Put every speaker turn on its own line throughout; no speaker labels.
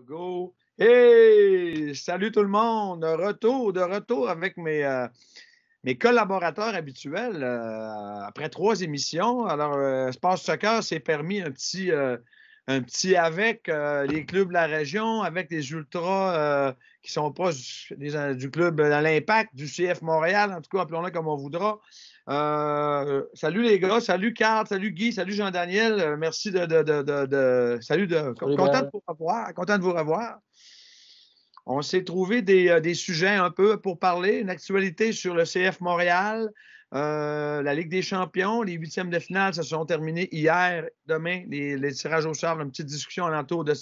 Go! Hey! Salut tout le monde! De retour avec mes collaborateurs habituels après 3 émissions. Alors, Sport Soccer s'est permis un petit avec les clubs de la région, avec les ultras qui sont proches du club de l'Impact, du CF Montréal, en tout cas, appelons-le comme on voudra. Salut les gars, salut Carl, salut Guy, salut Jean-Daniel. Merci salut
Salut
content de
Ben.
vous revoir, content de vous revoir. On s'est trouvé des sujets un peu pour parler, une actualité sur le CF Montréal, la Ligue des champions, les huitièmes de finale se sont terminés hier, demain, les tirages au sort, une petite discussion alentour de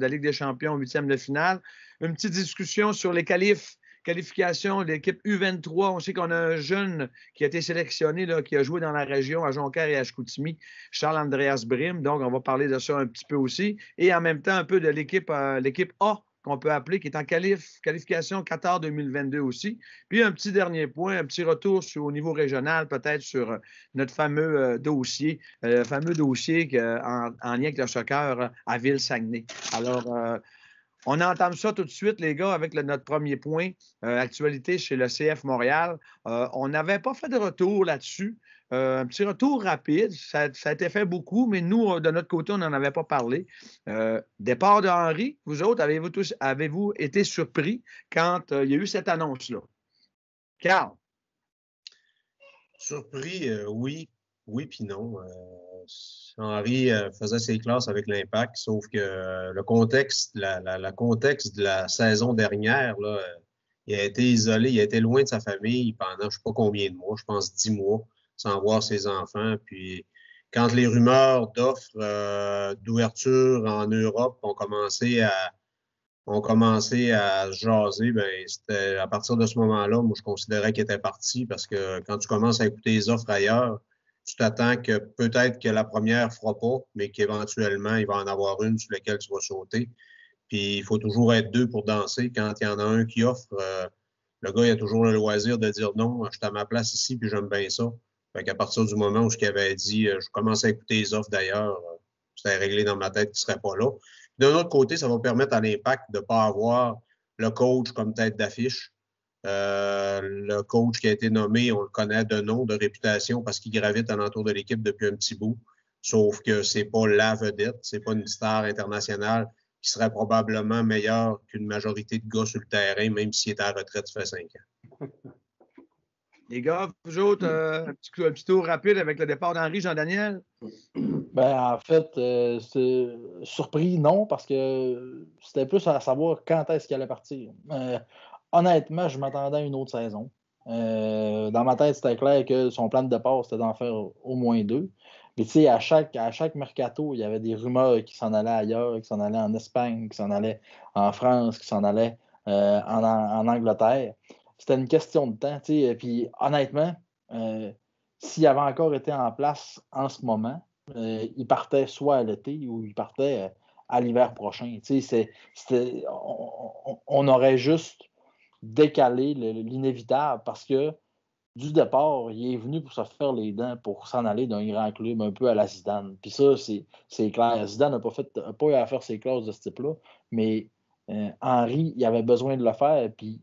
la Ligue des champions, huitièmes de finale, une petite discussion sur les qualifications de l'équipe U23. On sait qu'on a un jeune qui a été sélectionné, là, qui a joué dans la région à Jonquière et à Chicoutimi, Charles-Andreas Brim. Donc, on va parler de ça un petit peu aussi. Et en même temps, un peu de l'équipe A qu'on peut appeler, qui est en qualification Qatar 2022 aussi. Puis un petit dernier point, un petit retour au niveau régional, peut-être sur notre fameux dossier, en lien avec le soccer à Ville-Saguenay. Alors, on entame ça tout de suite, les gars, avec notre premier point, actualité chez le CF Montréal. On n'avait pas fait de retour là-dessus. Un petit retour rapide, ça a été fait beaucoup, mais nous, de notre côté, on n'en avait pas parlé. Départ de Henry, vous autres, avez-vous été surpris quand il y a eu cette annonce-là? Carl?
Surpris, oui. Oui, puis non. Henry faisait ses classes avec l'Impact, sauf que le contexte, la contexte de la saison dernière, là, il a été isolé, il a été loin de sa famille pendant je ne sais pas combien de mois, je pense 10 mois, sans voir ses enfants. Puis quand les rumeurs d'offres d'ouverture en Europe ont commencé à jaser, ben, c'était à partir de ce moment-là, moi, je considérais qu'il était parti parce que quand tu commences à écouter les offres ailleurs, tu t'attends que peut-être que la première ne fera pas, mais qu'éventuellement, il va en avoir une sur laquelle tu vas sauter. Puis, il faut toujours être deux pour danser. Quand il y en a un qui offre, le gars, il a toujours le loisir de dire non, je suis à ma place ici, puis j'aime bien ça. Fait qu'à partir du moment où je avait dit, je commence à écouter les offres d'ailleurs, c'était réglé dans ma tête qu'il ne serait pas là. D'un autre côté, ça va permettre à l'Impact de ne pas avoir le coach comme tête d'affiche. Le coach qui a été nommé, on le connaît de nom, de réputation, parce qu'il gravite alentour de l'équipe depuis un petit bout. Sauf que c'est pas la vedette, c'est pas une star internationale qui serait probablement meilleure qu'une majorité de gars sur le terrain, même s'il est à la retraite, ça fait 5 ans.
Les gars, vous autres, un petit tour rapide avec le départ d'Henry, Jean-Daniel?
Ben, en fait, c'est surpris, non, parce que c'était plus à savoir quand est-ce qu'il allait partir. Honnêtement, je m'attendais à une autre saison. Dans ma tête, c'était clair que son plan de départ, c'était d'en faire au moins 2. Mais tu sais, à chaque mercato, il y avait des rumeurs qui s'en allaient ailleurs, qui s'en allaient en Espagne, qui s'en allaient en France, qui s'en allaient en Angleterre. C'était une question de temps, tu sais. Puis honnêtement, s'il avait encore été en place en ce moment, il partait soit à l'été ou il partait à l'hiver prochain. Tu sais, on aurait juste décalé l'inévitable parce que du départ, il est venu pour se faire les dents, pour s'en aller d'un grand club un peu à la Zidane. Puis ça, c'est clair. Zidane n'a pas eu à faire ses classes de ce type-là, mais Henry, il avait besoin de le faire. Puis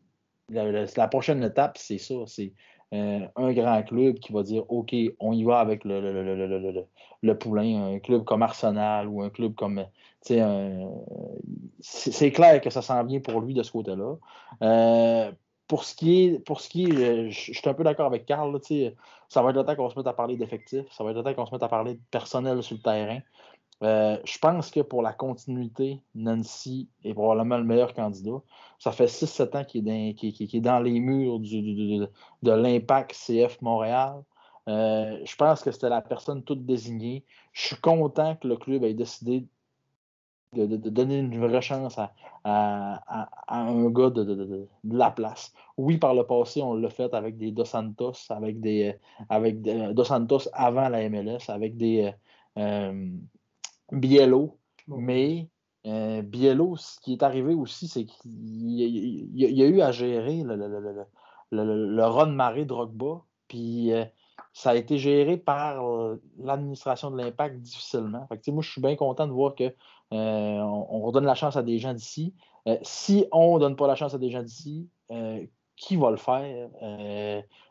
la prochaine étape, c'est ça. C'est un grand club qui va dire OK, on y va avec le poulain, un club comme Arsenal ou un club comme. C'est clair que ça s'en vient pour lui de ce côté-là. Pour ce qui est, je suis un peu d'accord avec Carl, là, ça va être le temps qu'on se mette à parler d'effectifs, ça va être le temps qu'on se mette à parler de personnel sur le terrain. Je pense que pour la continuité, Nancy est probablement le meilleur candidat. Ça fait 6-7 ans qu'il est dans les murs de l'Impact CF Montréal. Je pense que c'était la personne toute désignée. Je suis content que le club ait décidé de donner une vraie chance à un gars de la place. Oui, par le passé, on l'a fait avec des Dos Santos, avec Dos Santos avant la MLS, avec des Biello. Mais Biello, ce qui est arrivé aussi, c'est qu'il y a eu à gérer le run marée Drogba. Puis ça a été géré par l'administration de l'Impact difficilement. Fait que, moi, je suis bien content de voir qu'on redonne la chance à des gens d'ici. Si on ne donne pas la chance à des gens d'ici, qui va le faire?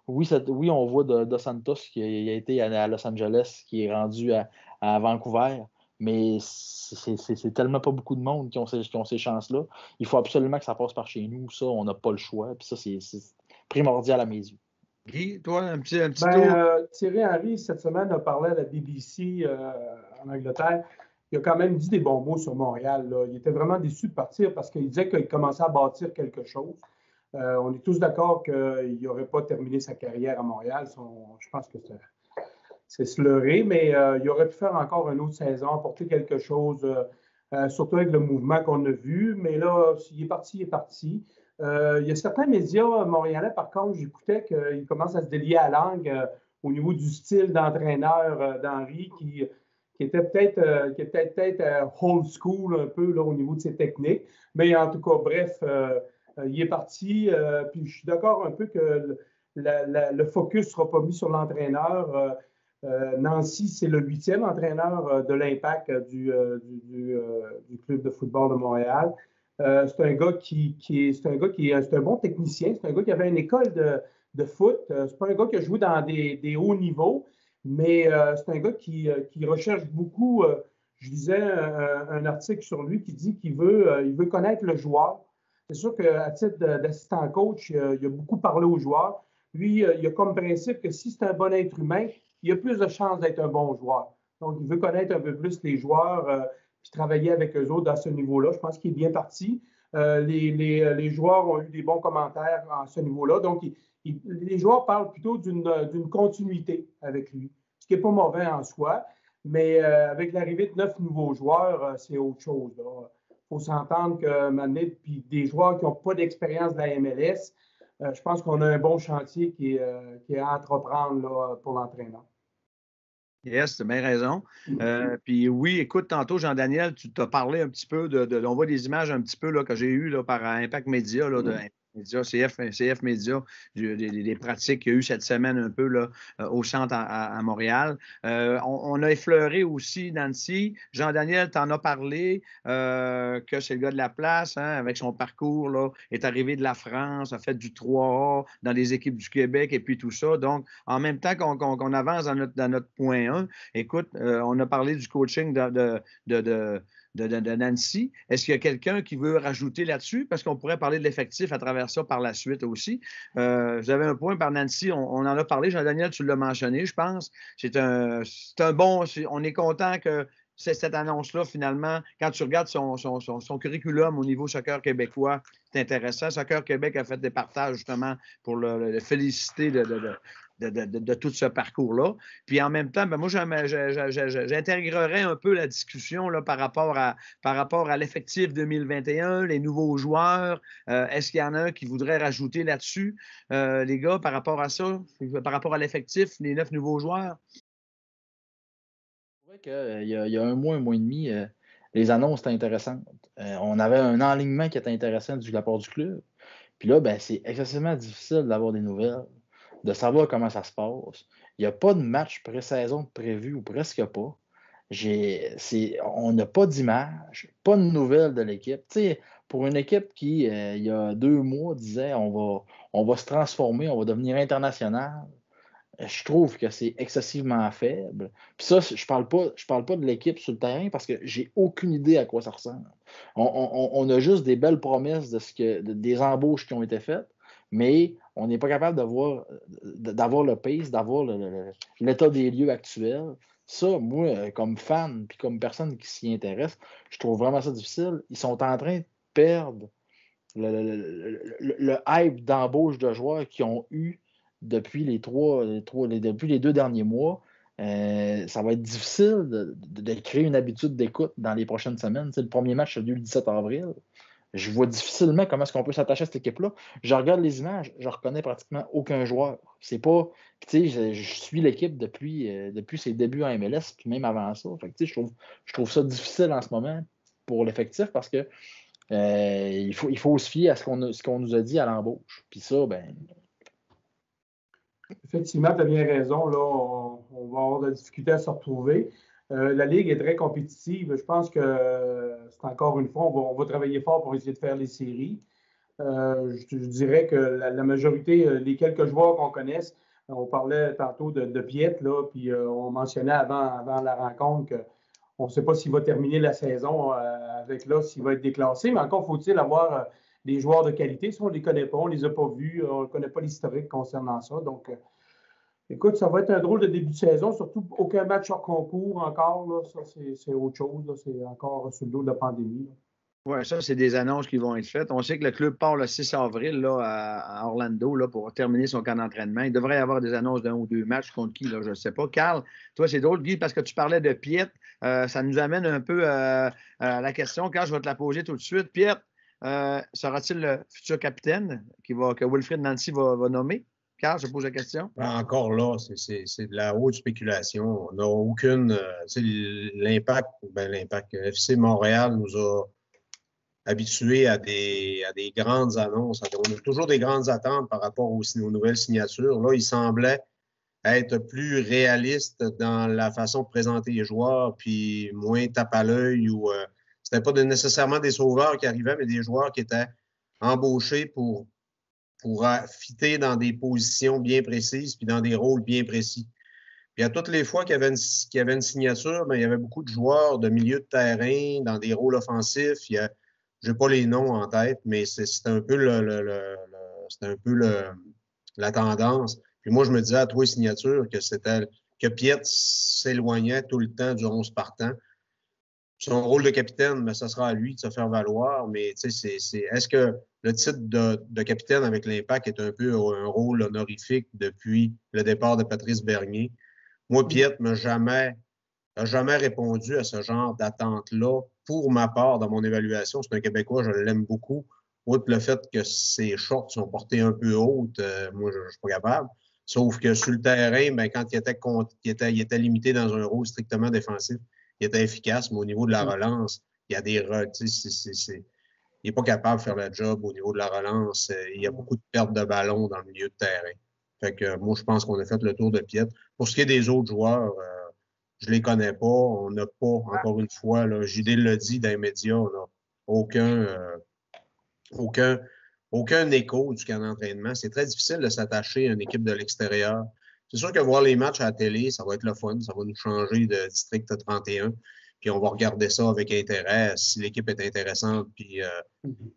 Oui, on voit Dos Santos qui a été à Los Angeles, qui est rendu à Vancouver, mais c'est tellement pas beaucoup de monde qui ont ces chances-là. Il faut absolument que ça passe par chez nous. Ça, on n'a pas le choix. Puis ça, c'est primordial à mes yeux.
Guy, toi, un petit tour.
Thierry Henry, cette semaine, a parlé à la BBC en Angleterre. Il a quand même dit des bons mots sur Montréal. Là. Il était vraiment déçu de partir parce qu'il disait qu'il commençait à bâtir quelque chose. On est tous d'accord qu'il n'aurait pas terminé sa carrière à Montréal. Je pense que c'est se leurrer, mais il aurait pu faire encore une autre saison, apporter quelque chose, surtout avec le mouvement qu'on a vu. Mais là, s'il est parti, il est parti. Il y a certains médias montréalais, par contre, j'écoutais qu'ils commencent à se délier à la langue au niveau du style d'entraîneur d'Henry qui était peut-être old school un peu là, au niveau de ses techniques. Mais en tout cas, bref, il est parti. Puis je suis d'accord un peu que le focus ne sera pas mis sur l'entraîneur. Nancy, c'est le 8e entraîneur de l'Impact du club de football de Montréal. C'est un gars c'est un bon technicien. C'est un gars qui avait une école de foot. C'est pas un gars qui a joué dans des hauts niveaux, mais c'est un gars qui recherche beaucoup. Je lisais un article sur lui qui dit qu'il veut connaître le joueur. C'est sûr qu'à titre d'assistant coach, il a beaucoup parlé aux joueurs. Lui, il a comme principe que si c'est un bon être humain, il a plus de chances d'être un bon joueur. Donc, il veut connaître un peu plus les joueurs puis travailler avec eux autres à ce niveau-là. Je pense qu'il est bien parti. Les joueurs ont eu des bons commentaires à ce niveau-là. Donc, les joueurs parlent plutôt d'une continuité avec lui, ce qui n'est pas mauvais en soi. Mais avec l'arrivée de 9 nouveaux joueurs, c'est autre chose. Il faut s'entendre que maintenant, puis des joueurs qui n'ont pas d'expérience de la MLS, je pense qu'on a un bon chantier qui est à entreprendre là, pour l'entraîneur.
Yes, tu as bien raison. Puis oui, écoute, tantôt, Jean-Daniel, tu t'as parlé un petit peu on voit des images un petit peu là, que j'ai eues là, par Impact Media, là, CF Media, des pratiques qu'il y a eu cette semaine un peu là, au centre à Montréal. On a effleuré aussi Nancy. Jean-Daniel t'en a parlé, que c'est le gars de la place, hein, avec son parcours, là, est arrivé de la France, a fait du 3A dans les équipes du Québec et puis tout ça. Donc, en même temps qu'on avance dans notre point 1, écoute, on a parlé du coaching de Nancy. Est-ce qu'il y a quelqu'un qui veut rajouter là-dessus? Parce qu'on pourrait parler de l'effectif à travers ça par la suite aussi. J'avais un point par Nancy, on en a parlé. Jean-Daniel, tu l'as mentionné, je pense. C'est un bon... On est content que cette annonce-là, finalement, quand tu regardes son curriculum au niveau soccer québécois, c'est intéressant. Soccer Québec a fait des partages, justement, pour le féliciter de tout ce parcours-là. Puis en même temps, moi, j'intégrerais un peu la discussion là, par rapport à l'effectif 2021, les nouveaux joueurs. Est-ce qu'il y en a un qui voudrait rajouter là-dessus, les gars, par rapport à ça, par rapport à l'effectif, les 9 nouveaux joueurs?
C'est vrai qu'il y a un mois et demi, les annonces étaient intéressantes. On avait un alignement qui était intéressant de la part du club. Puis là, c'est excessivement difficile d'avoir des nouvelles, de savoir comment ça se passe. Il n'y a pas de match pré-saison prévu ou presque pas. On n'a pas d'image, pas de nouvelles de l'équipe. T'sais, pour une équipe qui, il y a 2 mois, disait on va se transformer, on va devenir international, je trouve que c'est excessivement faible. Puis ça, je parle pas de l'équipe sur le terrain parce que j'ai aucune idée à quoi ça ressemble. On a juste des belles promesses des embauches qui ont été faites, mais on n'est pas capable d'avoir le pace, d'avoir l'état des lieux actuel. Ça, moi, comme fan puis comme personne qui s'y intéresse, je trouve vraiment ça difficile. Ils sont en train de perdre le hype d'embauche de joueurs qu'ils ont eu depuis les 2 derniers mois. Ça va être difficile de créer une habitude d'écoute dans les prochaines semaines. Le premier match a lieu le 17 avril. Je vois difficilement comment est-ce qu'on peut s'attacher à cette équipe-là. Je regarde les images, je ne reconnais pratiquement aucun joueur. C'est pas. Je suis l'équipe depuis ses débuts en MLS, puis même avant ça. Fait que, je trouve ça difficile en ce moment pour l'effectif parce que il faut se fier à ce qu'on nous a dit à l'embauche. Puis ça,
Effectivement, tu as bien raison. Là, on va avoir de la difficulté à se retrouver. La Ligue est très compétitive. Je pense que c'est encore une fois, on va travailler fort pour essayer de faire les séries. Je dirais que la majorité, les quelques joueurs qu'on connaisse, on parlait tantôt de Piet, là, puis on mentionnait avant la rencontre qu'on ne sait pas s'il va terminer la saison avec là, s'il va être déclassé, mais encore faut-il avoir des joueurs de qualité. Si on ne les connaît pas, on ne les a pas vus, on ne connaît pas l'historique concernant ça. Donc, écoute, ça va être un drôle de début de saison, surtout aucun match hors concours encore. Là, ça, c'est autre chose. Là, c'est encore sur le dos de la pandémie.
Oui, ça, c'est des annonces qui vont être faites. On sait que le club part le 6 avril là, à Orlando là, pour terminer son camp d'entraînement. Il devrait y avoir des annonces d'un ou deux matchs contre qui, là, je ne sais pas. Carl, toi, c'est drôle, Guy, parce que tu parlais de Piet. Ça nous amène un peu à la question. Carl, je vais te la poser tout de suite. Piet, sera-t-il le futur capitaine que Wilfried Nancy va nommer? Carl, je pose la question.
Encore là, c'est de la haute spéculation. On n'a aucune. L'impact, FC Montréal nous a habitués à des grandes annonces. On a toujours des grandes attentes par rapport aux nouvelles signatures. Là, il semblait être plus réaliste dans la façon de présenter les joueurs, puis moins tape à l'œil ou c'était pas nécessairement des sauveurs qui arrivaient, mais des joueurs qui étaient embauchés pour fitter dans des positions bien précises puis dans des rôles bien précis. Puis à toutes les fois qu'il y avait une signature, bien, il y avait beaucoup de joueurs de milieu de terrain dans des rôles offensifs. Je n'ai pas les noms en tête, mais c'est un peu la tendance. Puis moi, je me disais à trois signatures que Piet s'éloignait tout le temps du 11 partant. Son rôle de capitaine, mais ça sera à lui de se faire valoir. Mais est-ce que le titre de capitaine avec l'Impact est un peu un rôle honorifique depuis le départ de Patrice Bernier? Moi, Piet n'a jamais répondu à ce genre d'attente-là. Pour ma part, dans mon évaluation, c'est un Québécois, je l'aime beaucoup. Outre le fait que ses shorts sont portés un peu hautes, moi, je ne suis pas capable. Sauf que sur le terrain, ben, quand il était limité dans un rôle strictement défensif, il était efficace, mais au niveau de la relance, il y a il n'est pas capable de faire le job au niveau de la relance. Il y a beaucoup de pertes de ballon dans le milieu de terrain. Fait que moi, je pense qu'on a fait le tour de Piet. Pour ce qui est des autres joueurs, je les connais pas. On n'a pas, encore une fois, là, JD l'a dit dans les médias, on n'a aucun écho du camp d'entraînement. C'est très difficile de s'attacher à une équipe de l'extérieur. C'est sûr que voir les matchs à la télé, ça va être le fun. Ça va nous changer de district 31. Puis on va regarder ça avec intérêt si l'équipe est intéressante. Puis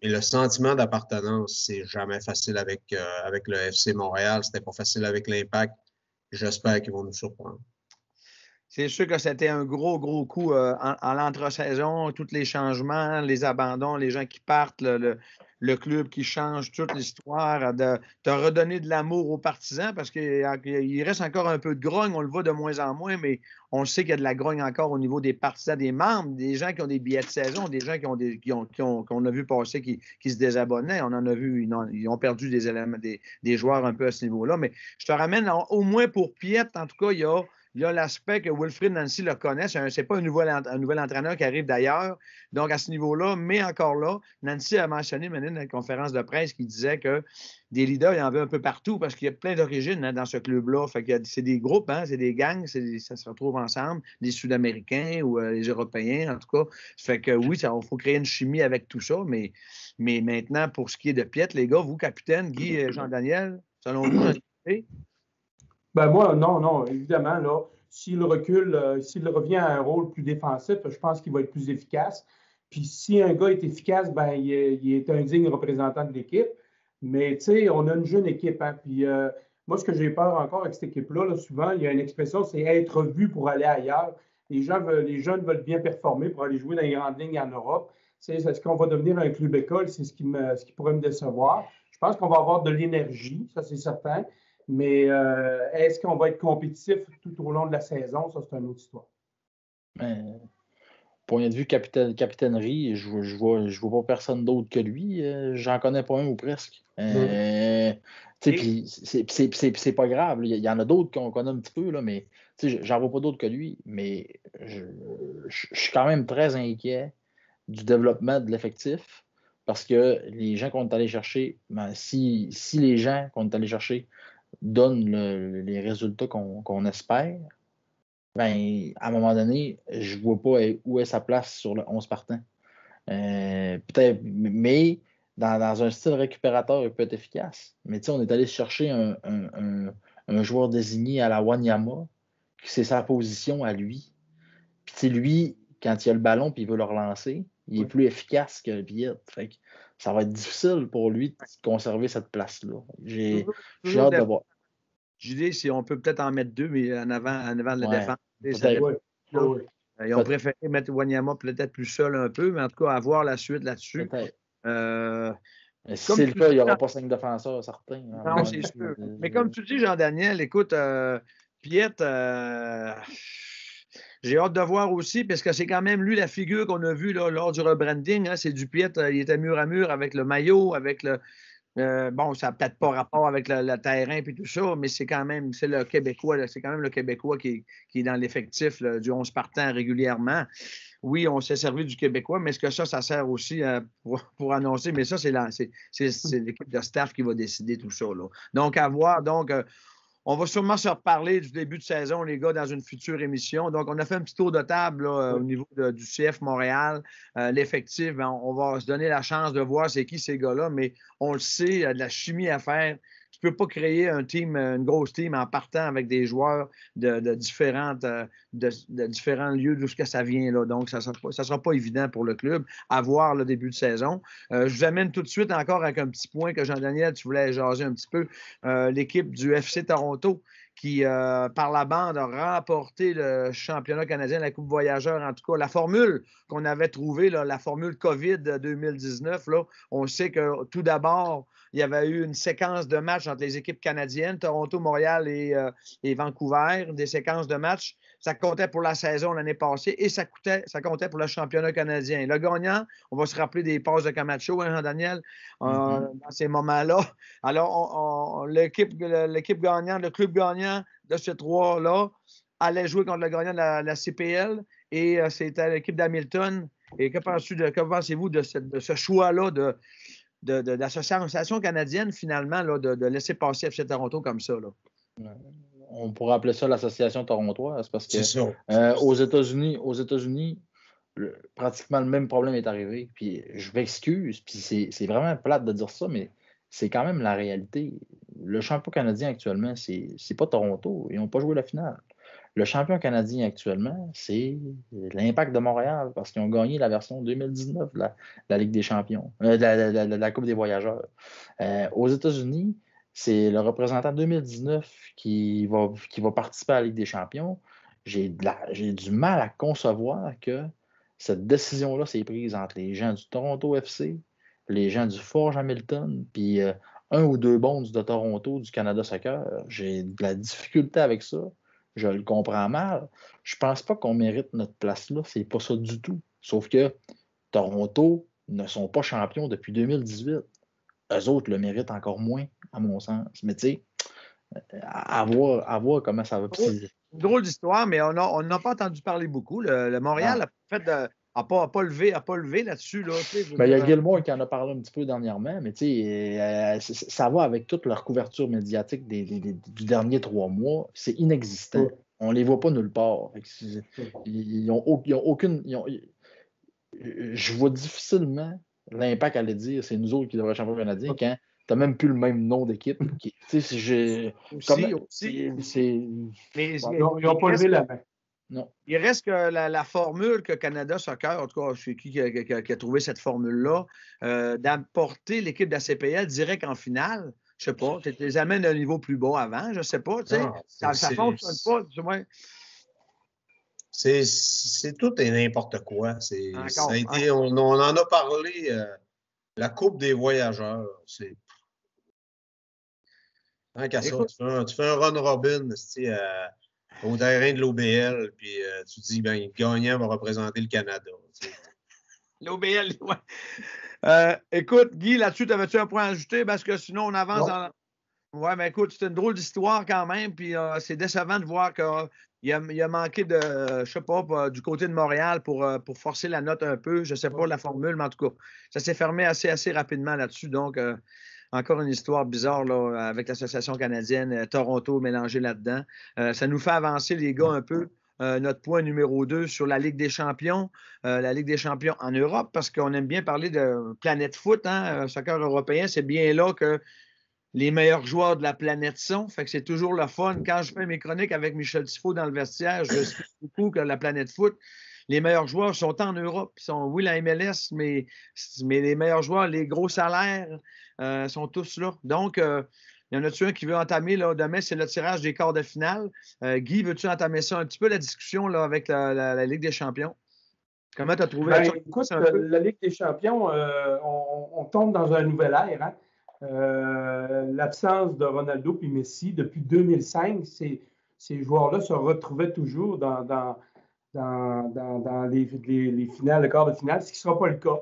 et le sentiment d'appartenance, c'est jamais facile avec le FC Montréal. C'était pas facile avec l'Impact. J'espère qu'ils vont nous surprendre.
C'est sûr que c'était un gros coup en l'entre-saison, tous les changements, les abandons, les gens qui partent, le club qui change, toute l'histoire, de redonner de l'amour aux partisans parce qu'il reste encore un peu de grogne, on le voit de moins en moins, mais on sait qu'il y a de la grogne encore au niveau des partisans, des membres, des gens qui ont des billets de saison, des gens qu'on a vu passer qui se désabonnaient. On en a vu, ils ont perdu des éléments, des joueurs un peu à ce niveau-là. Mais je te ramène, au moins pour Piet, en tout cas, il y a l'aspect que Wilfried Nancy le connaît. C'est pas un nouvel entraîneur qui arrive d'ailleurs. Donc, à ce niveau-là, mais encore là, Nancy a mentionné dans une conférence de presse qui disait que des leaders, il y en avait un peu partout parce qu'il y a plein d'origines dans ce club-là. Fait que c'est des groupes, c'est des gangs, ça se retrouve ensemble, des Sud-Américains ou les Européens, en tout cas. Fait que oui, il faut créer une chimie avec tout ça, mais maintenant, pour ce qui est de Piet, les gars, vous, capitaine, Guy et Jean-Daniel, selon vous,
Ben moi, non, évidemment, là, s'il recule, s'il revient à un rôle plus défensif, je pense qu'il va être plus efficace. Puis si un gars est efficace, ben il est un digne représentant de l'équipe. Mais tu sais, on a une jeune équipe. Hein, puis moi, ce que j'ai peur encore avec cette équipe-là, là, souvent, il y a une expression, c'est être vu pour aller ailleurs. Les jeunes veulent bien performer pour aller jouer dans les grandes lignes en Europe. Est-ce qu'on va devenir un club école? C'est ce qui pourrait me décevoir. Je pense qu'on va avoir de l'énergie, ça c'est certain. Mais est-ce qu'on va être compétitif tout au long de la saison? Ça, c'est une autre histoire.
Point de vue capitainerie, je vois pas personne d'autre que lui. J'en connais pas un ou presque. Puis c'est pas grave. Il y en a d'autres qu'on connaît un petit peu, là, mais j'en vois pas d'autres que lui. Mais je suis quand même très inquiet du développement de l'effectif parce que les gens qu'on est allé chercher, si les gens qu'on est allé chercher donne les résultats qu'on espère, ben, à un moment donné, je ne vois pas où est sa place sur le 11 partant. Peut-être, mais dans un style récupérateur, il peut être efficace. Mais on est allé chercher un joueur désigné à la Wanyama, c'est sa position à lui. Puis lui, quand il a le ballon et il veut le relancer, il est plus efficace que Piet. Fait que ça va être difficile pour lui de conserver cette place-là. J'ai hâte de voir.
JD, si on peut peut-être en mettre 2, mais en avant de la défense.
Oui.
Ils ont préféré mettre Wanyama peut-être plus seul un peu, mais en tout cas, avoir la suite là-dessus.
Si c'est le cas, il n'y aura pas 5 défenseurs certains.
Non, c'est sûr. Mais comme tu dis, Jean-Daniel, écoute, Piet, j'ai hâte de voir aussi, parce que c'est quand même lui la figure qu'on a vue lors du rebranding. Hein, c'est du Piet, il était mur à mur avec le maillot, avec le. Bon, ça n'a peut-être pas rapport avec le terrain et tout ça, mais c'est quand même, c'est le Québécois, c'est quand même le Québécois qui est dans l'effectif du 11 partant régulièrement. Oui, on s'est servi du Québécois, mais est-ce que ça sert aussi pour annoncer? Mais ça, c'est l'équipe de staff qui va décider tout ça. Là. Donc, à voir. Donc, on va sûrement se reparler du début de saison, les gars, dans une future émission. Donc, on a fait un petit tour de table là, au niveau du CF Montréal. L'effectif, on va se donner la chance de voir c'est qui ces gars-là, mais on le sait, il y a de la chimie à faire. Tu ne peux pas créer une grosse team en partant avec des joueurs de différents lieux d'où ça vient. Là. Donc, ça ne sera pas évident pour le club à voir le début de saison. Je vous amène tout de suite encore avec un petit point que Jean-Daniel, tu voulais jaser un petit peu. L'équipe du FC Toronto qui, par la bande, a remporté le championnat canadien, la Coupe Voyageurs, en tout cas, la formule qu'on avait trouvée, là, la formule COVID 2019, là, on sait que tout d'abord, il y avait eu une séquence de matchs entre les équipes canadiennes, Toronto, Montréal et Vancouver, des séquences de matchs. Ça comptait pour la saison l'année passée et ça comptait pour le championnat canadien. Le gagnant, on va se rappeler des passes de Camacho, hein, Jean-Daniel, dans ces moments-là. Alors, l'équipe gagnante, le club gagnant de ces trois-là allait jouer contre le gagnant de la CPL et c'était l'équipe d'Hamilton. Et que pensez-vous de ce choix-là de l'association canadienne, finalement, là, de laisser passer FC Toronto comme ça? Là?
On pourrait appeler ça l'association torontoise parce que aux États-Unis, pratiquement le même problème est arrivé. Puis je m'excuse, puis c'est vraiment plate de dire ça, mais c'est quand même la réalité. Le champion canadien actuellement, c'est pas Toronto. Ils n'ont pas joué la finale. Le champion canadien actuellement, c'est l'Impact de Montréal parce qu'ils ont gagné la version 2019 de la Ligue des champions, de la Coupe des voyageurs. Aux États-Unis, c'est le représentant 2019 qui va participer à la Ligue des champions. J'ai du mal à concevoir que cette décision-là s'est prise entre les gens du Toronto FC, les gens du Forge Hamilton, puis un ou deux bonds de Toronto, du Canada Soccer. J'ai de la difficulté avec ça. Je le comprends mal. Je pense pas qu'on mérite notre place là. C'est pas ça du tout. Sauf que Toronto ne sont pas champions depuis 2018. Eux autres le méritent encore moins, à mon sens. Mais tu sais, à voir comment ça va.
Une drôle d'histoire, mais on n'a pas entendu parler beaucoup. Le Montréal n'a pas levé là-dessus. Là,
il y a Gilmore qui en a parlé un petit peu dernièrement, mais ça va avec toute leur couverture médiatique du dernier 3 mois. C'est inexistant. On ne les voit pas nulle part. Ils ont aucune. Je vois difficilement l'Impact aller dire c'est nous autres qui devraient être champions canadiens quand tu n'as même plus le même nom d'équipe.
Mais ils n'ont pas levé la main.
Non.
Il reste que la formule que Canada Soccer, en tout cas, c'est qui a trouvé cette formule-là, d'apporter l'équipe de la CPL direct en finale. Je ne sais pas, tu les amènes à un niveau plus bas avant, je ne sais pas. Ça ne fonctionne pas, du moins.
C'est tout et n'importe quoi. On en a parlé, la Coupe des voyageurs. Tant qu'à ça, tu fais un run robin au terrain de l'OBL, puis tu dis, le gagnant va représenter le Canada.
L'OBL, ouais. Écoute, Guy, là-dessus, avais-tu un point à ajouter? Parce que sinon, on avance dans... Oui, mais écoute, c'est une drôle d'histoire quand même, puis c'est décevant de voir qu'il a manqué de, je sais pas, du côté de Montréal pour forcer la note un peu. Je ne sais pas la formule, mais en tout cas, ça s'est fermé assez rapidement là-dessus. Donc, encore une histoire bizarre là, avec l'Association canadienne, Toronto mélangé là-dedans. Ça nous fait avancer, les gars, un peu. Notre point numéro 2 sur la Ligue des champions, la Ligue des champions en Europe, parce qu'on aime bien parler de planète foot, hein, soccer européen, c'est bien là que les meilleurs joueurs de la planète sont. Fait que c'est toujours le fun. Quand je fais mes chroniques avec Michel Tifo dans le vestiaire, je sais beaucoup que la planète foot, les meilleurs joueurs sont en Europe. Ils sont, oui, la MLS, mais les meilleurs joueurs, les gros salaires sont tous là. Donc, il y en a-tu un qui veut entamer, là, demain, c'est le tirage des quarts de finale. Guy, veux-tu entamer ça un petit peu, la discussion là, avec la Ligue des champions? Comment tu as trouvé ça?
Écoute, la Ligue des champions, on tombe dans un nouvel ère. Hein? L'absence de Ronaldo et Messi depuis 2005, ces joueurs-là se retrouvaient toujours dans les finales, le quart de finale, ce qui ne sera pas le cas.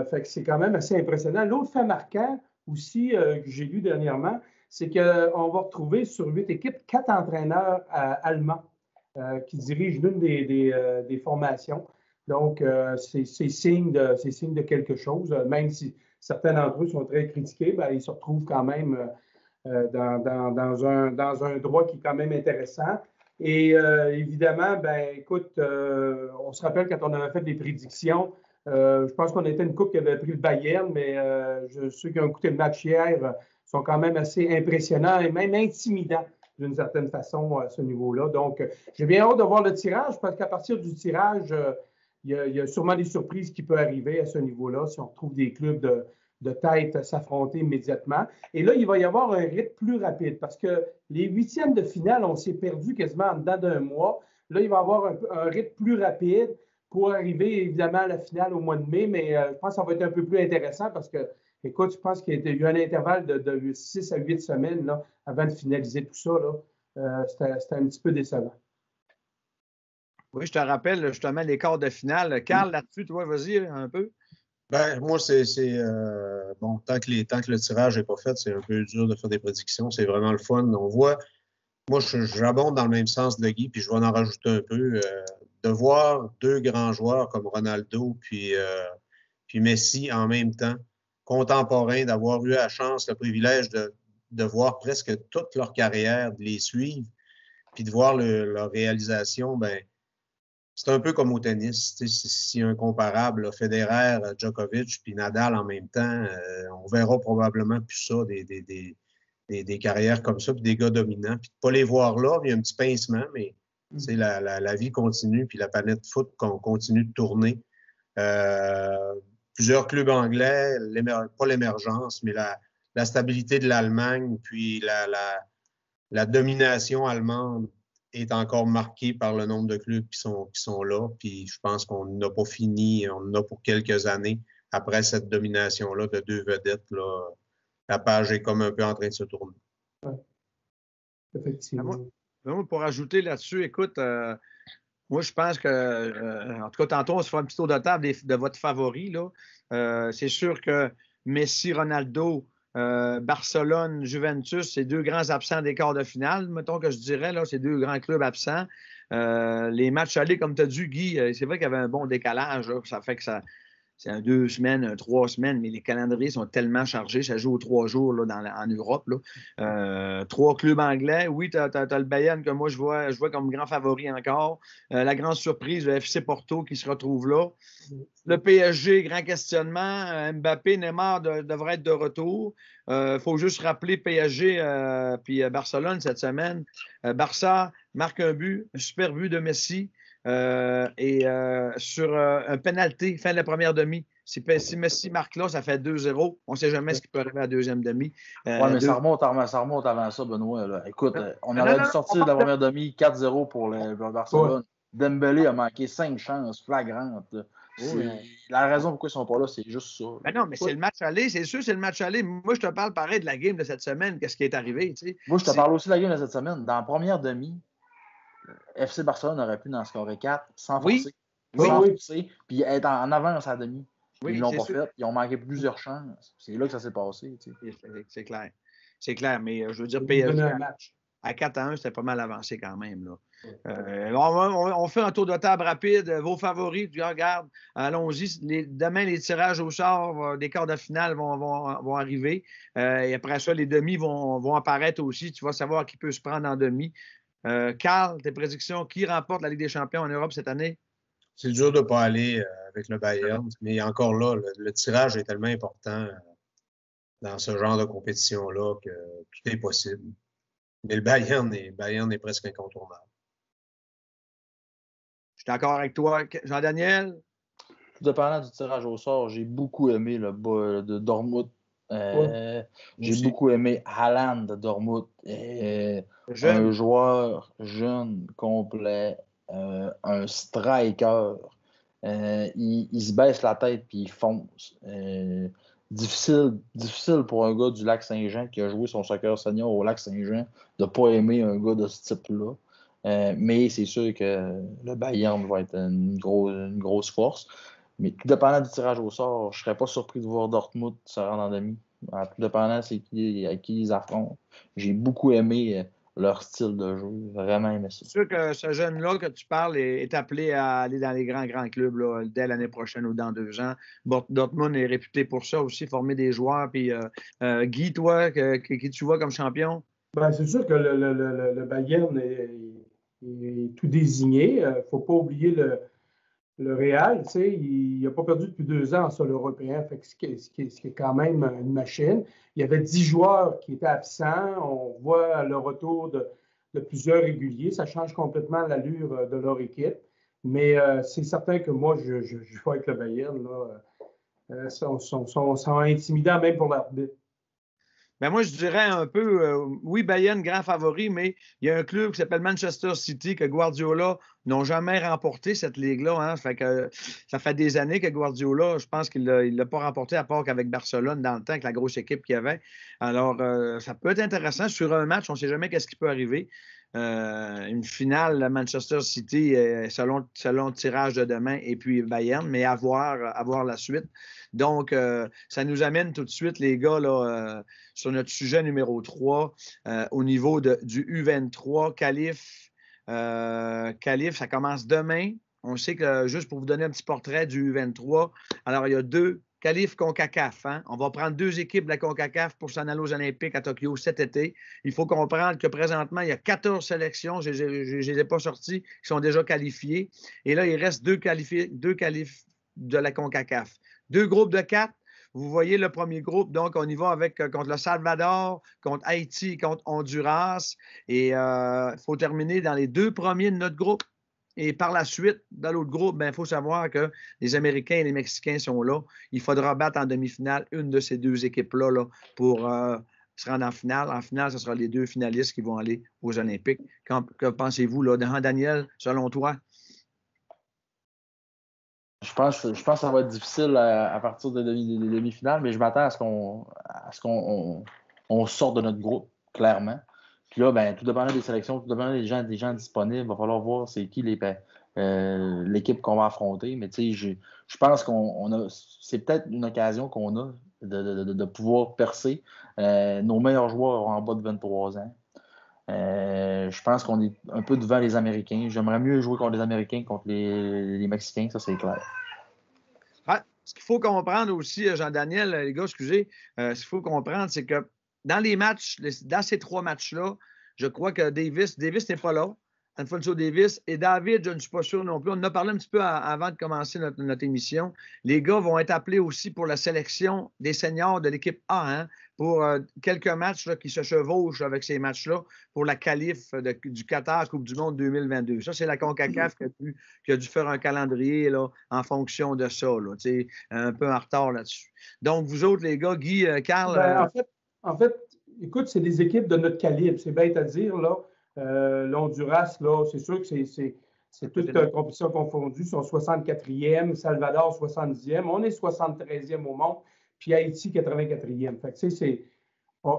Fait que c'est quand même assez impressionnant. L'autre fait marquant aussi que j'ai lu dernièrement, c'est qu'on va retrouver sur 8 équipes 4 entraîneurs allemands qui dirigent l'une des formations. Donc, c'est signe de quelque chose, même si certains d'entre eux sont très critiqués, ben, ils se retrouvent quand même dans un droit qui est quand même intéressant. Et évidemment, ben, écoute, on se rappelle quand on avait fait des prédictions, je pense qu'on était une coupe qui avait pris le Bayern, mais ceux qui ont écouté le match hier sont quand même assez impressionnants et même intimidants d'une certaine façon à ce niveau-là. Donc, j'ai bien hâte de voir le tirage parce qu'à partir du tirage, il y a sûrement des surprises qui peuvent arriver à ce niveau-là si on retrouve des clubs de tête s'affronter immédiatement. Et là, il va y avoir un rythme plus rapide parce que les huitièmes de finale, on s'est perdu quasiment en dedans d'un mois. Là, il va y avoir un rythme plus rapide pour arriver évidemment à la finale au mois de mai, mais je pense que ça va être un peu plus intéressant parce que, écoute, je pense qu'il y a eu un intervalle de 6 à 8 semaines là, avant de finaliser tout ça. C'était un petit peu décevant.
Oui, je te rappelle justement les quarts de finale. Carl, là-dessus, toi, vas-y un peu.
Ben, moi, bon, tant que le tirage n'est pas fait, c'est un peu dur de faire des prédictions. C'est vraiment le fun. On voit, moi, j'abonde dans le même sens de Guy, puis je vais en rajouter un peu. De voir deux grands joueurs comme Ronaldo puis Messi en même temps, contemporains, d'avoir eu la chance, le privilège de voir presque toute leur carrière, de les suivre, puis de voir leur réalisation, ben, c'est un peu comme au tennis. S'il y a un comparable, là, Federer, Djokovic, puis Nadal en même temps, on verra probablement plus ça, des carrières comme ça, puis des gars dominants. Puis de ne pas les voir là, il y a un petit pincement, mais la vie continue, puis la planète foot continue de tourner. Plusieurs clubs anglais, pas l'émergence, mais la stabilité de l'Allemagne, puis la domination allemande est encore marquée par le nombre de clubs qui sont là. Puis je pense qu'on n'a pas fini, on en a pour quelques années après cette domination-là de deux vedettes. Là, la page est comme un peu en train de se tourner.
Oui, effectivement.
Pour ajouter là-dessus, écoute, moi, je pense que, en tout cas, tantôt, on se fera un petit tour de table de votre favori. C'est sûr que Messi, Ronaldo, Barcelone, Juventus, c'est deux grands absents des quarts de finale, mettons que je dirais, là, c'est deux grands clubs absents. Les matchs allés, comme tu as dit, Guy, c'est vrai qu'il y avait un bon décalage. Là, ça fait que c'est 2 semaines, 3 semaines, mais les calendriers sont tellement chargés. Ça joue aux 3 jours là, en Europe. Là. 3 clubs anglais. Oui, tu as le Bayern que moi, je vois comme grand favori encore. La grande surprise, le FC Porto qui se retrouve là. Le PSG, grand questionnement. Mbappé, Neymar devrait être de retour. Il faut juste rappeler PSG puis Barcelone cette semaine. Barça marque un super but de Messi. Sur un penalty, fin de la première demi. Si Messi marque là, ça fait 2-0. On ne sait jamais ce qui peut arriver à la deuxième demi.
Oui, mais ça remonte avant ça, Benoît. Là. Écoute, on aurait dû sortir de la première demi 4-0, pour le Barcelone. Ouais. Dembélé a manqué 5 chances flagrantes. La raison pourquoi ils ne sont pas là, c'est juste ça.
Ben non, mais c'est le match aller. C'est sûr, c'est le match aller. Moi, je te parle pareil de la game de cette semaine. Qu'est-ce qui est arrivé? Tu sais?
Moi, je te parle aussi de la game de cette semaine. Dans la première demi, FC Barcelone aurait pu en scorer 4 sans forcer. Sans forcer, puis être en avance à la demi. Ils ne l'ont pas fait. Ils ont manqué plusieurs chances. C'est là que ça s'est passé. Tu sais.
C'est clair. C'est clair, mais je veux dire, PSG. À 4-1, c'était pas mal avancé quand même. Là. On fait un tour de table rapide. Vos favoris, tu regardes, allons-y. Demain, les tirages au sort des quarts de finale vont arriver. Et après ça, les demi vont apparaître aussi. Tu vas savoir qui peut se prendre en demi. Carl, tes prédictions, qui remporte la Ligue des champions en Europe cette année?
C'est dur de ne pas aller avec le Bayern, mais encore là, le tirage est tellement important dans ce genre de compétition-là que tout est possible. Mais le Bayern est presque incontournable.
Je suis d'accord avec toi. Jean-Daniel?
Tout dépendant du tirage au sort, j'ai beaucoup aimé le bas de Dortmund. J'ai beaucoup aimé Haaland de Dortmund. Un joueur jeune, complet, un striker. Il se baisse la tête puis il fonce. Difficile pour un gars du Lac-Saint-Jean qui a joué son soccer senior au Lac-Saint-Jean de ne pas aimer un gars de ce type-là. Mais c'est sûr que le Bayern va être une grosse force. Mais tout dépendant du tirage au sort, je ne serais pas surpris de voir Dortmund se rendre en demi. Tout dépendant c'est à qui ils affrontent. J'ai beaucoup aimé leur style de jeu. Vraiment aimé ça.
C'est sûr que ce jeune-là que tu parles est appelé à aller dans les grands clubs là, dès l'année prochaine ou dans 2 ans. Dortmund est réputé pour ça aussi, former des joueurs. Puis, Guy, toi, qui tu vois comme champion?
Ben, c'est sûr que le Bayern est tout désigné. Il ne faut pas oublier le Real. Il n'a pas perdu depuis 2 ans en sol européen, fait que ce qui est quand même une machine. Il y avait 10 joueurs qui étaient absents. On voit le retour de plusieurs réguliers. Ça change complètement l'allure de leur équipe. Mais c'est certain que moi, je vois avec le Bayern. Là, sont intimidants même pour l'arbitre.
Ben moi, je dirais un peu, oui, Bayern, grand favori, mais il y a un club qui s'appelle Manchester City que Guardiola n'ont jamais remporté cette ligue-là. Hein. Ça fait des années que Guardiola, je pense qu'il ne l'a pas remporté à part qu'avec Barcelone dans le temps, avec la grosse équipe qu'il y avait. Alors, ça peut être intéressant. Sur un match, on ne sait jamais qu'est-ce qui peut arriver. Une finale à Manchester City selon le tirage de demain et puis Bayern, mais à voir la suite. Donc, ça nous amène tout de suite, les gars, là, sur notre sujet numéro 3, au niveau du U23, Calif. Calif, ça commence demain. On sait que, juste pour vous donner un petit portrait du U23, alors il y a 2 Calif CONCACAF. Hein? On va prendre 2 équipes de la CONCACAF pour s'en aller aux Olympiques à Tokyo cet été. Il faut comprendre que présentement, il y a 14 sélections, je ne les ai pas sorties, qui sont déjà qualifiées. Et là, il reste 2 qualifs de la CONCACAF. 2 groupes de 4. Vous voyez le premier groupe, donc on y va contre le Salvador, contre Haïti, contre Honduras. Et il faut terminer dans les 2 premiers de notre groupe. Et par la suite, dans l'autre groupe, il faut savoir que les Américains et les Mexicains sont là. Il faudra battre en demi-finale une de ces 2 équipes-là là, pour se rendre en finale. En finale, ce sera les 2 finalistes qui vont aller aux Olympiques. Que pensez-vous, là? Daniel, selon toi?
Je pense que ça va être difficile à partir des demi-finales, mais je m'attends à ce qu'on sorte de notre groupe, clairement. Puis là, tout dépendant des sélections, tout dépendant des gens disponibles, il va falloir voir c'est qui l'équipe qu'on va affronter. Mais tu sais, je pense c'est peut-être une occasion qu'on a de pouvoir percer. Nos meilleurs joueurs ont en bas de 23 ans. Je pense qu'on est un peu devant les Américains. J'aimerais mieux jouer contre les Américains que contre les Mexicains, ça c'est clair.
Ce qu'il faut comprendre aussi, Jean-Daniel, les gars, excusez, ce qu'il faut comprendre, c'est que dans les matchs, dans ces 3 matchs-là, je crois que Davis n'est pas là. Alfonso Davis et David, je ne suis pas sûr non plus. On en a parlé un petit peu avant de commencer notre émission. Les gars vont être appelés aussi pour la sélection des seniors de l'équipe A, hein, pour quelques matchs là, qui se chevauchent avec ces matchs-là pour la qualif du Qatar Coupe du Monde 2022. Ça, c'est la CONCACAF qui a dû faire un calendrier là, en fonction de ça, là, un peu en retard là-dessus. Donc, vous autres, les gars, Guy, Carl...
En fait, écoute, c'est des équipes de notre calibre. C'est bête à dire, là. L'Honduras, là, c'est sûr que c'est toute compétition confondue. Ils sont 64e, Salvador 70e. On est 73e au monde, puis Haïti 84e. Fait que,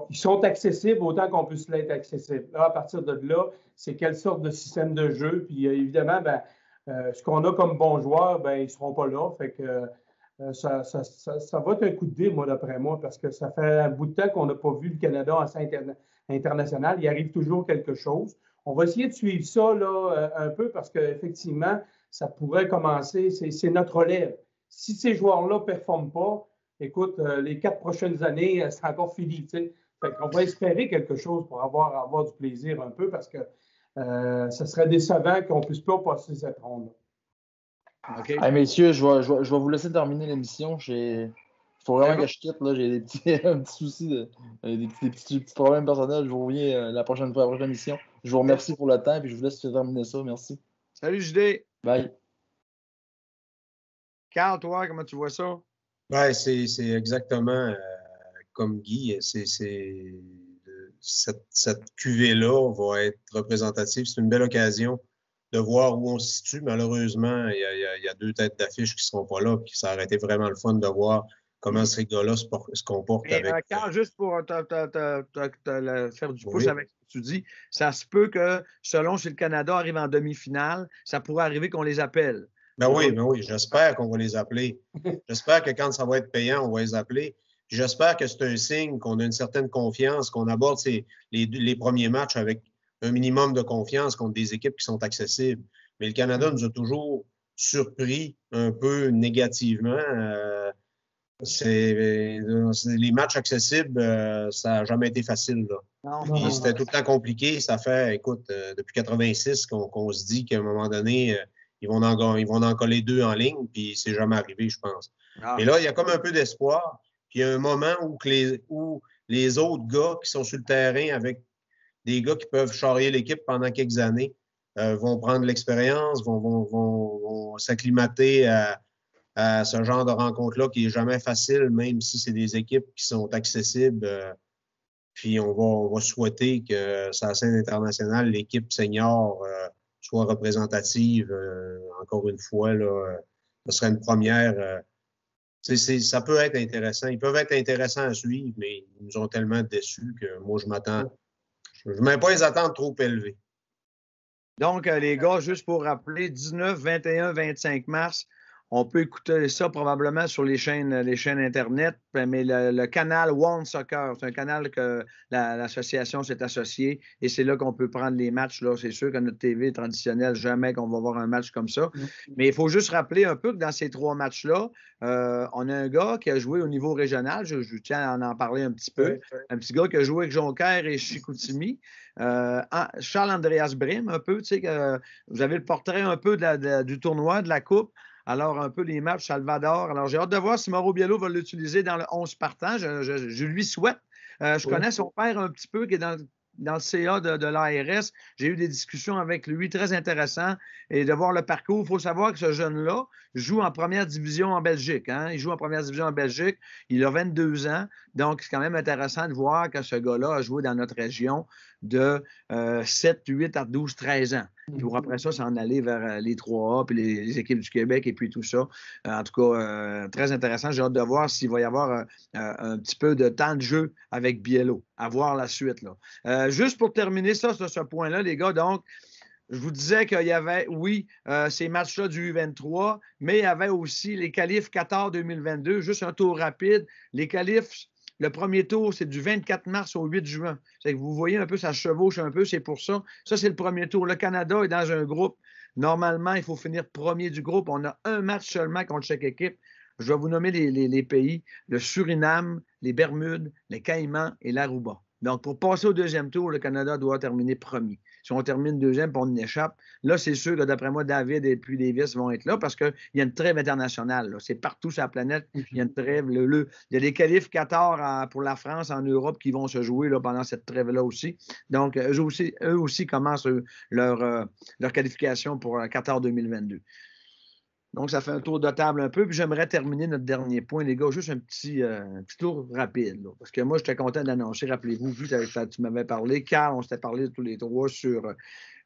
ils sont accessibles autant qu'on puisse l'être accessible. Là, à partir de là, c'est quelle sorte de système de jeu. Puis évidemment, ce qu'on a comme bons joueurs, ils ne seront pas là. Fait que ça va être un coup de dé, moi, d'après moi, parce que ça fait un bout de temps qu'on n'a pas vu le Canada internationales, il arrive toujours quelque chose. On va essayer de suivre ça là, un peu parce qu'effectivement, ça pourrait commencer, c'est notre relève. Si ces joueurs-là ne performent pas, écoute, les 4 prochaines années, c'est encore fini. Fait qu'on va espérer quelque chose pour avoir du plaisir un peu parce que ça serait décevant qu'on ne puisse pas passer cette ronde-là.
Okay. Hey, messieurs, je vais vous laisser terminer l'émission. Il faut vraiment que je quitte. Là. J'ai un petit souci, des petits problèmes personnels. Je vous reviens la prochaine émission. Je vous remercie pour le temps et je vous laisse terminer ça. Merci.
Salut, JD.
Bye.
Carl, toi, comment tu vois ça?
Ouais, c'est exactement comme Guy. Cette cuvée-là va être représentative. C'est une belle occasion de voir où on se situe. Malheureusement, il y a 2 têtes d'affiche qui ne seront pas là. Puis ça aurait été vraiment le fun de voir comment ces gars-là se comportent avec.
Carl, juste pour faire du pouce avec ce que tu dis, ça se peut que, selon si le Canada arrive en demi-finale, ça pourrait arriver qu'on les appelle.
Ben oui, j'espère qu'on va les appeler. J'espère que quand ça va être payant, on va les appeler. J'espère que c'est un signe qu'on a une certaine confiance, qu'on aborde les premiers matchs avec un minimum de confiance contre des équipes qui sont accessibles. Mais le Canada nous a toujours surpris un peu négativement. Les matchs accessibles, ça n'a jamais été facile. C'était tout le temps compliqué. Ça fait, écoute, depuis 86 qu'on se dit qu'à un moment donné, ils vont en coller 2 en ligne, puis c'est jamais arrivé, je pense. Mais là, il y a comme un peu d'espoir. Puis il y a un moment où les autres gars qui sont sur le terrain avec des gars qui peuvent charrier l'équipe pendant quelques années vont prendre l'expérience, vont s'acclimater à ce genre de rencontre-là qui n'est jamais facile, même si c'est des équipes qui sont accessibles. Puis on va souhaiter que sur la scène internationale, l'équipe senior soit représentative. Encore une fois, là, ce serait une première. Ça peut être intéressant. Ils peuvent être intéressants à suivre, mais ils nous ont tellement déçus que moi, je ne mets pas les attentes trop élevées.
Donc, les gars, juste pour rappeler, 19, 21, 25 mars, on peut écouter ça probablement sur les chaînes Internet, mais le canal One Soccer, c'est un canal que l'association s'est associée et c'est là qu'on peut prendre les matchs. Là. C'est sûr que notre TV traditionnelle, jamais qu'on va voir un match comme ça. Mais il faut juste rappeler un peu que dans ces 3 matchs-là, on a un gars qui a joué au niveau régional. Je tiens à en parler un petit peu. Un petit gars qui a joué avec Jonquière et Chicoutimi. Charles-Andreas Brim, un peu. Tu sais, vous avez le portrait un peu du tournoi, de la Coupe. Alors, un peu les matchs Salvador. Alors, j'ai hâte de voir si Mauro Biello va l'utiliser dans le 11 partant. Je lui souhaite. Je connais son père un petit peu qui est dans le CA de l'ARS. J'ai eu des discussions avec lui très intéressantes et de voir le parcours. Il faut savoir que ce jeune-là joue en première division en Belgique. Hein? Il joue en première division en Belgique. Il a 22 ans. Donc, c'est quand même intéressant de voir que ce gars-là a joué dans notre région de 7, 8 à 12, 13 ans. Puis pour après ça, s'en aller vers les 3A, puis les équipes du Québec et puis tout ça. En tout cas, très intéressant. J'ai hâte de voir s'il va y avoir un petit peu de temps de jeu avec Biello. À voir la suite. Là. Juste pour terminer ça sur ce point-là, les gars, donc, je vous disais qu'il y avait, oui, ces matchs-là du U23, mais il y avait aussi les qualifs Qatar 2022. Juste un tour rapide. Les qualifs, le premier tour, c'est du 24 mars au 8 juin. C'est que vous voyez un peu, ça chevauche un peu, c'est pour ça. Ça, c'est le premier tour. Le Canada est dans un groupe. Normalement, il faut finir premier du groupe. On a un match seulement contre chaque équipe. Je vais vous nommer les pays. Le Suriname, les Bermudes, les Caïmans et l'Aruba. Donc, pour passer au deuxième tour, le Canada doit terminer premier. Si on termine deuxième, puis on échappe, là, c'est sûr que d'après moi, David et puis Davis vont être là parce qu'il y a une trêve internationale. Là. C'est partout sur la planète. Il y a une trêve. Il y a des qualifs Qatar pour la France en Europe qui vont se jouer là, pendant cette trêve-là aussi. Donc, eux aussi commencent leur qualification pour Qatar 2022. Donc, ça fait un tour de table un peu. Puis j'aimerais terminer notre dernier point, les gars. Juste un petit tour rapide. Là, parce que moi, j'étais content d'annoncer, rappelez-vous, vu que tu m'avais parlé, Carl, on s'était parlé tous les 3 sur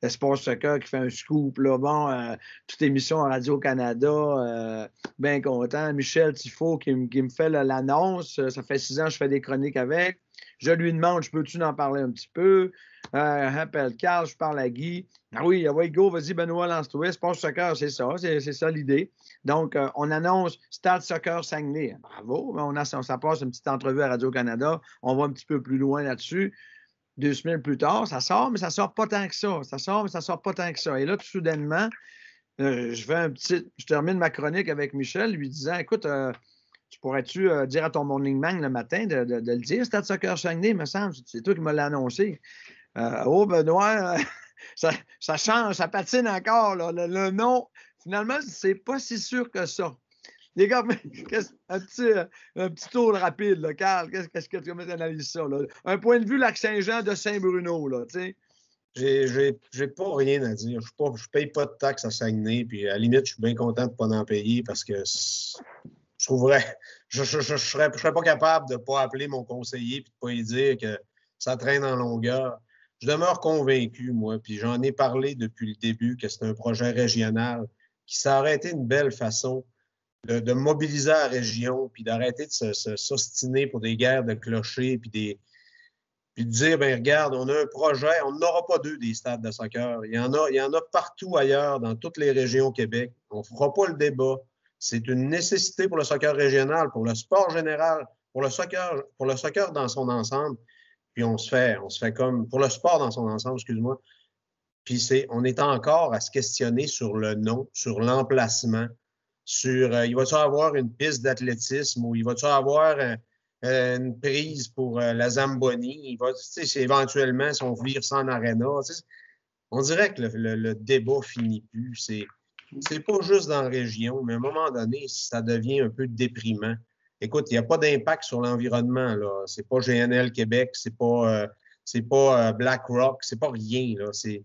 Sport Soccer qui fait un scoop. Là, bon, toute émission en Radio-Canada, bien content. Michel Tifo qui me fait l'annonce. Ça fait 6 ans que je fais des chroniques avec. Je lui demande, je peux-tu en parler un petit peu? Appelle Carl, je parle à Guy. Ah oui, go, vas-y, Benoît, lance-toi. Sport Soccer, c'est ça, c'est ça l'idée. Donc, on annonce Stade Soccer Saguenay. Bravo, ça passe une petite entrevue à Radio-Canada. On va un petit peu plus loin là-dessus. 2 semaines plus tard, ça sort, mais ça sort pas tant que ça. Ça sort, mais ça sort pas tant que ça. Et là, tout soudainement, je termine ma chronique avec Michel, lui disant, écoute, tu pourrais-tu dire à ton morning man le matin de le dire, Stade Soccer Saguenay, me semble, c'est toi qui me l'as annoncé. Oh, Benoît, ça change, ça patine encore, là, le nom. Finalement, c'est pas si sûr que ça. Les gars, un petit tour rapide, là, Carl, qu'est-ce que tu analyses ça? Là? Un point de vue Lac-Saint-Jean de Saint-Bruno, là, tu sais.
J'ai pas rien à dire. Je paye pas de taxes à Saguenay, puis à la limite, je suis bien content de ne pas en payer parce que je trouverais, je serais pas capable de ne pas appeler mon conseiller et de ne pas lui dire que ça traîne en longueur. Je demeure convaincu, moi, puis j'en ai parlé depuis le début, que c'est un projet régional qui s'aurait été une belle façon de mobiliser la région, puis d'arrêter de s'ostiner pour des guerres de clochers, puis de dire, bien, regarde, on a un projet, on n'aura pas deux des stades de soccer. Il y en a partout ailleurs, dans toutes les régions au Québec. On ne fera pas le débat. C'est une nécessité pour le soccer régional, pour le sport général, pour le soccer dans son ensemble. Puis on se fait comme, pour le sport dans son ensemble, excuse-moi. Puis on est encore à se questionner sur le nom, sur l'emplacement, sur, il va-tu avoir une piste d'athlétisme ou il va-tu avoir une prise pour la Zamboni, éventuellement, si on vire ça en aréna. On dirait que le débat finit plus. C'est pas juste dans la région, mais à un moment donné, ça devient un peu déprimant. Écoute, il n'y a pas d'impact sur l'environnement. C'est pas GNL Québec, c'est pas BlackRock, c'est pas rien. C'est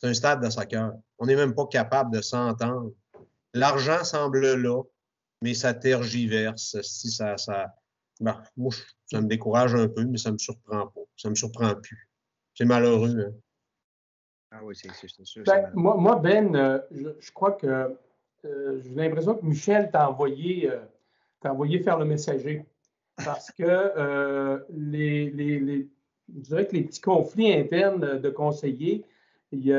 un stade de soccer. On n'est même pas capable de s'entendre. L'argent semble là, mais ça tergiverse. Ben, moi, ça me décourage un peu, mais ça ne me surprend pas. Ça ne me surprend plus. C'est malheureux. Hein?
Ah oui, c'est sûr.
Ben, moi, Ben, je crois que j'ai l'impression que Michel t'a envoyé faire le messager. Parce que je dirais que les petits conflits internes de conseillers, c'était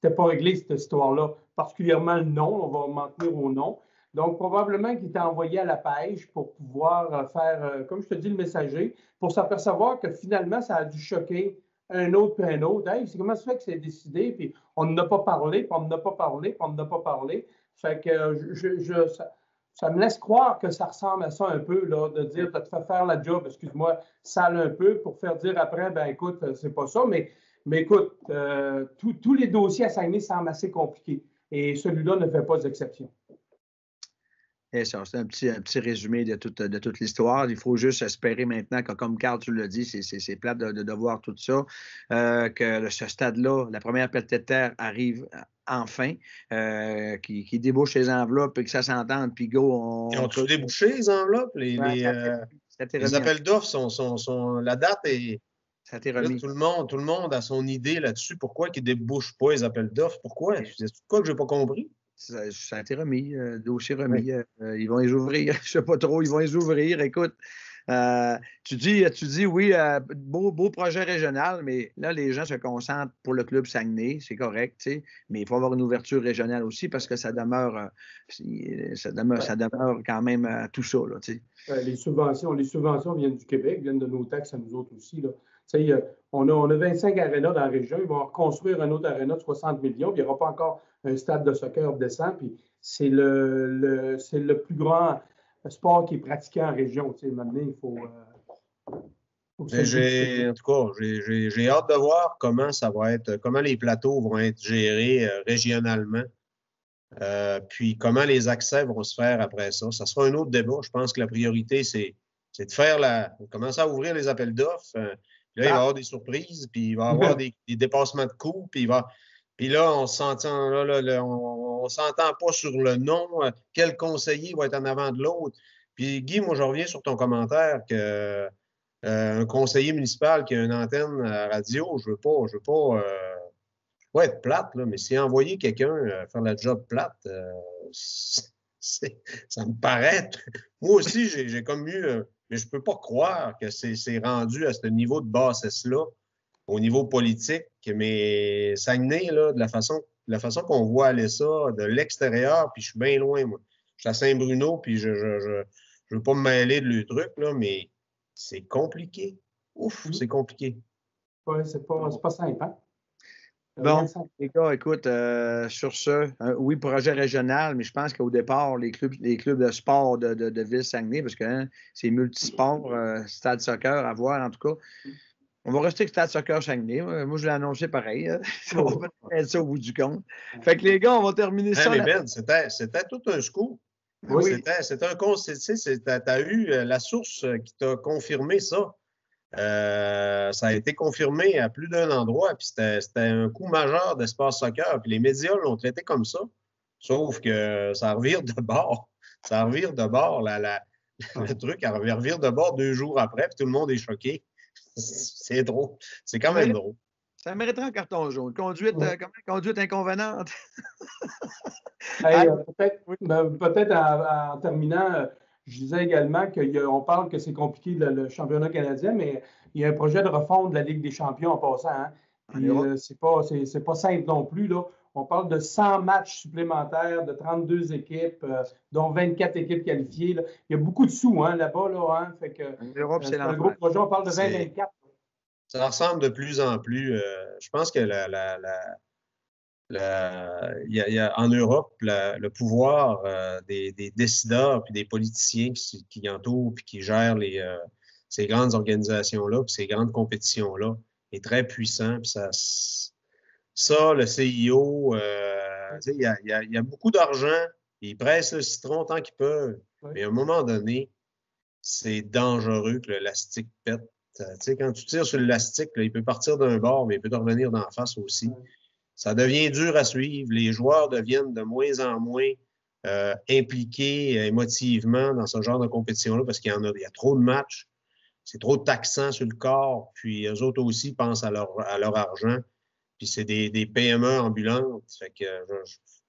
pas réglé cette histoire-là. Particulièrement le nom, on va m'en tenir au nom. Donc, probablement qu'il t'a envoyé à la pêche pour pouvoir faire, comme je te dis, le messager, pour s'apercevoir que finalement, ça a dû choquer un autre puis un autre. Hey, c'est comment ça fait que c'est décidé, puis on n'en a pas parlé, puis on n'en a pas parlé, puis on n'en a pas parlé. Fait que ça me laisse croire que ça ressemble à ça un peu, là, de dire, de te faire faire la job, excuse-moi, sale un peu, pour faire dire après, ben écoute, c'est pas ça, mais écoute, tous les dossiers à Saguenay semblent assez compliqués, et celui-là ne fait pas d'exception.
C'est un petit résumé de toute l'histoire. Il faut juste espérer maintenant que, comme Carl, tu l'as dit, c'est plate de voir tout ça, que ce stade-là, la première pelletée de terre arrive enfin, qui débouche les enveloppes et que ça s'entende, puis go.
Ils ont-tu débouché les enveloppes? Les appels d'offres la date est.
Ça t'est remis.
Là, tout le monde a son idée là-dessus. Pourquoi ils ne débouchent pas les appels d'offres? Pourquoi? C'est quoi que je n'ai pas compris?
Ça a été remis, dossier remis. Oui. Ils vont les ouvrir. Je ne sais pas trop, ils vont les ouvrir. Écoute, tu dis oui, beau projet régional, mais là, les gens se concentrent pour le club Saguenay, c'est correct, tu sais, mais il faut avoir une ouverture régionale aussi parce que ça demeure quand même tout ça, là, tu sais.
Les subventions viennent du Québec, viennent de nos taxes à nous autres aussi, là. Tu sais, on a 25 arénas dans la région. Ils vont reconstruire un autre aréna de 60 millions. Puis il n'y aura pas encore un stade de soccer décent. Puis c'est le plus grand sport qui est pratiqué en région. Tu sais, maintenant, il faut
en tout cas, j'ai hâte de voir comment les plateaux vont être gérés régionalement. Puis comment les accès vont se faire après ça. Ça sera un autre débat. Je pense que la priorité, c'est de commencer à ouvrir les appels d'offres. Là, il va y avoir des surprises, puis il va y avoir des dépassements de coûts, puis là, on s'entend pas sur le nom, quel conseiller va être en avant de l'autre. Puis Guy, moi, je reviens sur ton commentaire que un conseiller municipal qui a une antenne à radio, je veux pas être plate, là, mais si envoyer quelqu'un faire la job plate, ça me paraît. Moi aussi, j'ai comme eu. Mais je ne peux pas croire que c'est rendu à ce niveau de bassesse-là, au niveau politique. Mais Saguenay, là, de la façon qu'on voit aller ça de l'extérieur, puis je suis bien loin, moi. Je suis à Saint-Bruno, puis je ne veux pas me mêler de le truc, là, mais c'est compliqué. Ouf, c'est compliqué.
Oui, c'est pas simple, hein?
Bon, les gars, écoute, sur ce, oui, projet régional, mais je pense qu'au départ, les clubs de sport de Ville-Saguenay, parce que hein, c'est multisport, stade soccer à voir en tout cas. On va rester avec Stade Soccer Saguenay. Moi, je l'ai annoncé pareil. Ça va peut-être être ça au bout du compte. Fait que les gars, on va terminer ça.
Mais Ben, c'était tout un scoop.
Oui.
C'était un conseil. Tu sais, tu as eu la source qui t'a confirmé ça. Ça a été confirmé à plus d'un endroit, puis c'était un coup majeur d'espace soccer, puis les médias l'ont traité comme ça, sauf que ça revire de bord. Ça revire de bord, le truc revire de bord 2 jours après, puis tout le monde est choqué. C'est drôle. C'est quand même drôle.
Ça mériterait un carton jaune. Conduite inconvéniente.
Peut-être en terminant, je disais également qu'on parle que c'est compliqué le championnat canadien, mais il y a un projet de refonte de la Ligue des champions en passant. Hein? Puis c'est pas simple non plus. Là. On parle de 100 matchs supplémentaires, de 32 équipes, dont 24 équipes qualifiées. Là. Il y a beaucoup de sous hein, là-bas. Là, hein? Fait que, c'est un gros projet. On parle de 2024.
Ça ressemble de plus en plus. Je pense que en Europe, le pouvoir des décideurs puis des politiciens qui entourent puis qui gèrent ces grandes organisations-là puis ces grandes compétitions-là est très puissant. Puis ça, le CIO, il y a beaucoup d'argent. Ils pressent le citron tant qu'ils peuvent. Oui. Mais à un moment donné, c'est dangereux que l'élastique pète. Quand tu tires sur l'élastique, il peut partir d'un bord, mais il peut te revenir d'en face aussi. Oui. Ça devient dur à suivre. Les joueurs deviennent de moins en moins impliqués émotivement dans ce genre de compétition-là parce qu'il y a trop de matchs, c'est trop taxant sur le corps, puis eux autres aussi pensent à leur argent. Puis c'est des PME ambulantes. Fait que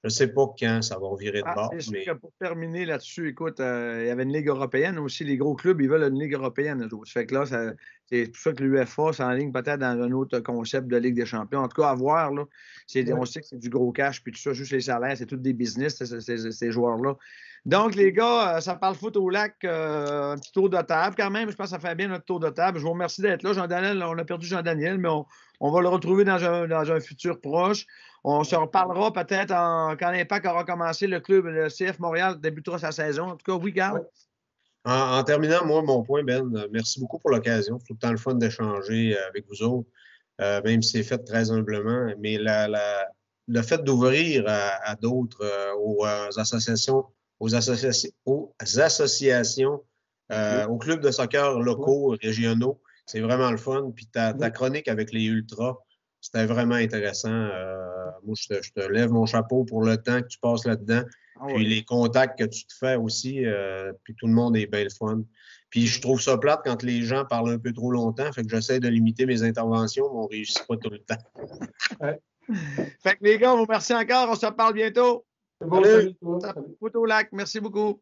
je ne sais pas quand ça va revirer de bord.
C'est sûr que pour terminer là-dessus, écoute, il y avait une Ligue européenne aussi. Les gros clubs, ils veulent une Ligue européenne. Ça fait que là, c'est pour ça que l'UEFA s'enligne peut-être dans un autre concept de Ligue des champions. En tout cas, à voir, là. On sait que c'est du gros cash, puis tout ça, juste les salaires, c'est tout des business, ces joueurs-là. Donc, les gars, ça parle foot au lac, un petit tour de table quand même. Je pense que ça fait bien notre tour de table. Je vous remercie d'être là. Jean-Daniel, on a perdu Jean-Daniel, mais on va le retrouver dans un futur proche. On se reparlera peut-être quand l'Impact aura commencé, le CF Montréal débutera sa saison. En tout cas, oui, Carl.
En terminant, moi, mon point, Ben, merci beaucoup pour l'occasion. C'est tout le temps le fun d'échanger avec vous autres, même si c'est fait très humblement. Mais le fait d'ouvrir à d'autres, aux associations, aux clubs de soccer locaux, régionaux, c'est vraiment le fun. Puis ta chronique avec les Ultras, c'était vraiment intéressant. Moi, je te lève mon chapeau pour le temps que tu passes là-dedans. Puis les contacts que tu te fais aussi. Puis tout le monde est bien le fun. Puis je trouve ça plate quand les gens parlent un peu trop longtemps. Fait que j'essaie de limiter mes interventions, mais on ne réussit pas tout le temps.
Fait que les gars, on vous remercie encore. On se reparle bientôt.
C'est bon, salut.
Foot au lac. Merci beaucoup.